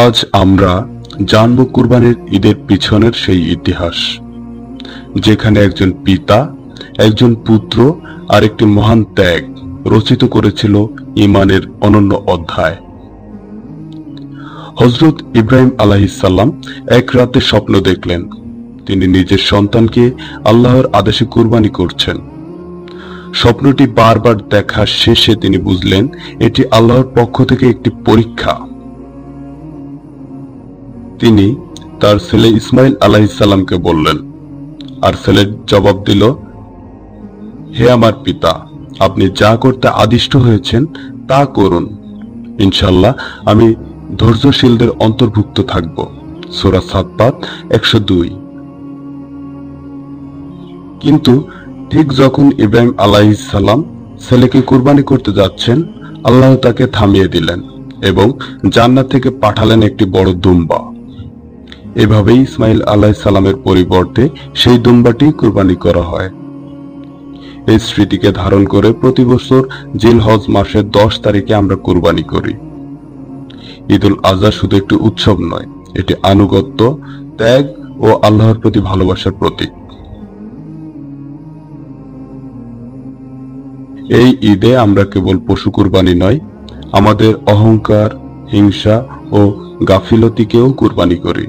আজ আমরা জানব কুরবানির ঈদের পিছনের সেই ইতিহাস, যেখানে একজন পিতা, একজন পুত্র আর একটি মহান ত্যাগ রচিত করেছিল ঈমানের অনন্য অধ্যায়। হযরত ইব্রাহিম আলাইহিসসালাম এক রাতে স্বপ্ন দেখলেন তিনি নিজের সন্তানকে আল্লাহর আদেশে কুরবানি করছেন। স্বপ্নটি বারবার দেখা শেষে তিনি বুঝলেন এটি আল্লাহর পক্ষ থেকে একটি পরীক্ষা। তিনি তার ছেলে ইসমাইল আলাইহিসসালামকে বললেন, আর ছেলে জবাব দিল, হে আমার পিতা, আপনি যা করতে আদিষ্ট হয়েছেন তা করুন, ইনশাআল্লাহ আমি ধৈর্যশীলদের অন্তর্ভুক্ত থাকব। সূরা সাফফাত 102। কিন্তু ঠিক যখন ইব্রাহিম আলাইহিসসালাম ছেলেকে কুরবানি করতে যাচ্ছেন, আল্লাহ তাকে থামিয়ে দিলেন এবং জান্নাত থেকে পাঠালেন একটি বড় দুম্বা। এভাবেই ইসমাইল আলাইহিসসালামের পরিবর্তে সেই দুম্বাটি কুরবানি করা হয়। এই স্মৃতিকে ধারণ করে প্রতি বছর জিলহজ মাসের 10 তারিখে আমরা কুরবানি করি। ঈদুল আজহা শুধু একটি উৎসব নয়, এটি আনুগত্য, ত্যাগ ও আল্লাহর প্রতি ভালোবাসার প্রতীক। এই ঈদে আমরা কেবল পশু কুরবানি নয়, আমাদের অহংকার, হিংসা ও গাফিলতিকেও কুরবানি করি।